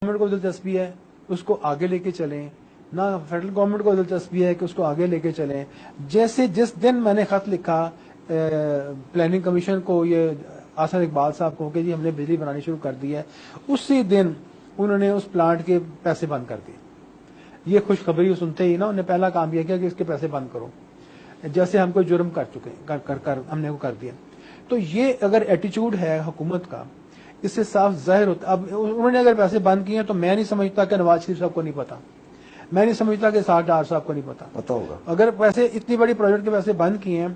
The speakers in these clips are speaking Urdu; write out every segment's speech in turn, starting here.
گورنمنٹ کو دلچسپی ہے اس کو آگے لے کے چلیں، نہ فیڈرل گورنمنٹ کو دلچسپی ہے کہ اس کو آگے لے کے چلیں. جیسے جس دن میں نے خط لکھا پلاننگ کمیشن کو، یہ آصف اقبال صاحب کو کہ جی ہم نے بجلی بنانی شروع کر دی ہے، اسی دن انہوں نے اس پلانٹ کے پیسے بند کر دیے. یہ خوشخبری سنتے ہی نا انہوں نے پہلا کام یہ کیا کہ اس کے پیسے بند کرو، جیسے ہم کوئی جرم کر چکے کر ہم نے وہ کر دیا. تو یہ اگر ایٹیچیوڈ ہے حکومت کا، اس سے صاف ظاہر ہوتا. اب انہوں نے اگر پیسے بند کیے ہیں تو میں نہیں سمجھتا کہ نواز شریف صاحب کو نہیں پتا، میں نہیں سمجھتا کہ اسحاق ڈار صاحب کو نہیں پتا ہوگا. اگر پیسے اتنی بڑی پروجیکٹ کے پیسے بند کیے ہیں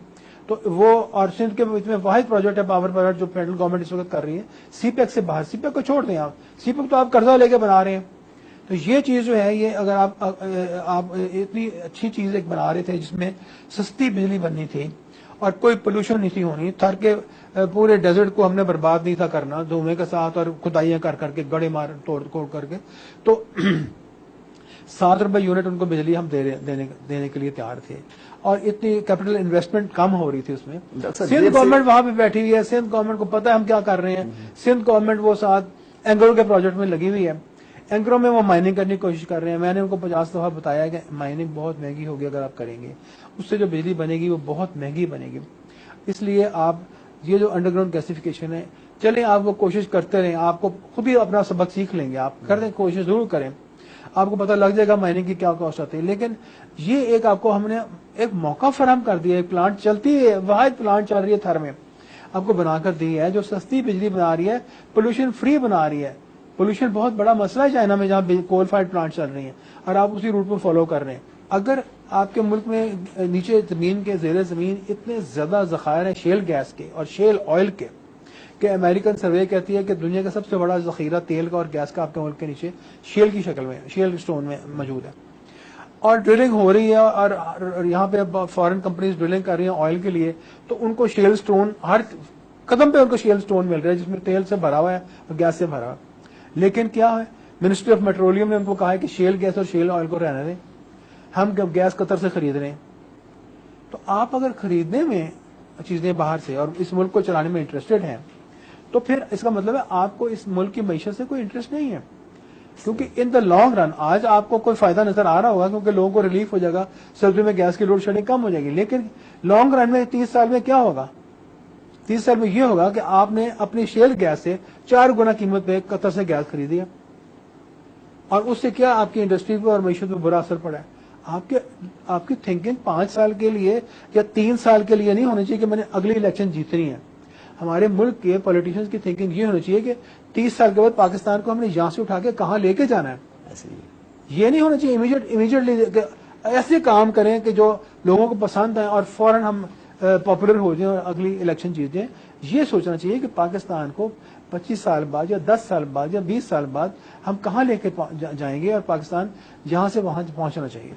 تو وہ، اور سندھ کے میں واحد پروجیکٹ ہے پاور پروجیکٹ جو فیڈرل گورنمنٹ اس وقت کر رہی ہے سی پیک سے باہر. سی پیک کو چھوڑ دیں آپ، سی پیک تو آپ قرضہ لے کے بنا رہے ہیں. تو یہ چیز جو ہے، یہ اگر آپ اتنی اچھی چیز ایک بنا رہے تھے جس میں سستی بجلی بننی تھی اور کوئی پولوشن نہیں تھی ہونی، تھر کے پورے ڈیزرٹ کو ہم نے برباد نہیں تھا کرنا دھوئیں کے ساتھ اور کھدائیاں کر کے گڑے مار توڑ کر کے، تو 7 روپے یونٹ ان کو بجلی ہم دینے کے لیے تیار تھے. اور اتنی کیپٹل انویسٹمنٹ کم ہو رہی تھی اس میں. سندھ گورنمنٹ وہاں پہ بیٹھی ہوئی ہے، سندھ گورنمنٹ کو پتا ہے ہم کیا کر رہے ہیں. سندھ گورنمنٹ وہ ساتھ اینگرو کے پروجیکٹ میں لگی ہوئی ہے. اینگرو میں وہ مائننگ کرنے کی کوشش کر رہے ہیں. میں نے ان کو 50 دفعہ بتایا کہ مائننگ بہت مہنگی ہوگی اگر آپ کریں گے، اس سے جو بجلی بنے گی وہ بہت مہنگی بنے گی. اس لیے آپ یہ جو انڈر گراؤنڈ گیسیفیکیشن ہے، چلیں آپ وہ کوشش کرتے رہیں، آپ کو خود ہی اپنا سبق سیکھ لیں گے. آپ کر دیں، کوشش ضرور کریں، آپ کو پتہ لگ جائے گا مائننگ کی کیا کاسٹ آتی ہے. لیکن یہ ایک آپ کو ہم نے ایک موقع فراہم کر دیا، ایک پلانٹ چلتی ہے، واحد پلانٹ چل رہی ہے تھر میں، آپ کو بنا کر دی ہے جو سستی بجلی بنا رہی ہے، پولوشن فری بنا رہی ہے. پولوشن بہت بڑا مسئلہ ہے چائنا میں جہاں کول فائرڈ پلانٹ چل رہی ہیں اور آپ اسی روٹ کو فالو کر رہے ہیں. اگر آپ کے ملک میں نیچے زمین کے زیر زمین اتنے زیادہ ذخائر ہیں شیل گیس کے اور شیل آئل کے کہ امریکن سروے کہتی ہے کہ دنیا کا سب سے بڑا ذخیرہ تیل کا اور گیس کا آپ کے ملک کے نیچے شیل کی شکل میں، شیل سٹون میں موجود ہے. اور ڈرلنگ ہو رہی ہے اور یہاں پہ فارن کمپنیز ڈرلنگ کر رہی ہیں آئل کے لیے، تو ان کو شیل سٹون ہر قدم پہ ان کو شیل سٹون مل رہا ہے جس میں تیل سے بھرا ہوا ہے اور گیس سے بھرا ہوا ہے. لیکن کیا ہے، منسٹری آف پیٹرولیم نے ان کو کہا ہے کہ شیل گیس اور شیل آئل کو رہنے دیں، ہم گیس قطر سے خرید رہے ہیں. تو آپ اگر خریدنے میں چیزیں باہر سے اور اس ملک کو چلانے میں انٹرسٹڈ ہیں تو پھر اس کا مطلب ہے آپ کو اس ملک کی معیشت سے کوئی انٹرسٹ نہیں ہے. کیونکہ ان دا لانگ رن آج آپ کو کوئی فائدہ نظر آ رہا ہوگا کیونکہ لوگوں کو ریلیف ہو جائے گا، سردیوں میں گیس کی لوڈ شیڈنگ کم ہو جائے گی. لیکن لانگ رن میں 30 سال میں کیا ہوگا؟ 30 سال میں یہ ہوگا کہ آپ نے اپنی شیل گیس سے 4 گنا قیمت پہ قطر سے گیس خریدی ہے، اور اس سے کیا آپ کی انڈسٹری پہ اور معیشت پہ برا اثر پڑا ہے. آپ کی تھنکنگ 5 سال کے لیے یا 3 سال کے لیے نہیں ہونی چاہیے کہ میں نے اگلی الیکشن جیتنی ہے. ہمارے ملک کے پولیٹیشینز کی تھنکنگ یہ ہونی چاہیے کہ 30 سال کے بعد پاکستان کو ہم نے یہاں سے اٹھا کے کہاں لے کے جانا ہے. یہ نہیں ہونا چاہیے امیڈیٹلی ایسے کام کریں کہ جو لوگوں کو پسند ہے اور فوراً ہم پاپولر ہو جائیں اور اگلی الیکشن جیت جائیں. یہ سوچنا چاہیے کہ پاکستان کو 25 سال بعد یا 10 سال بعد یا 20 سال بعد ہم کہاں لے کے جائیں گے اور پاکستان جہاں سے وہاں پہنچنا چاہیے.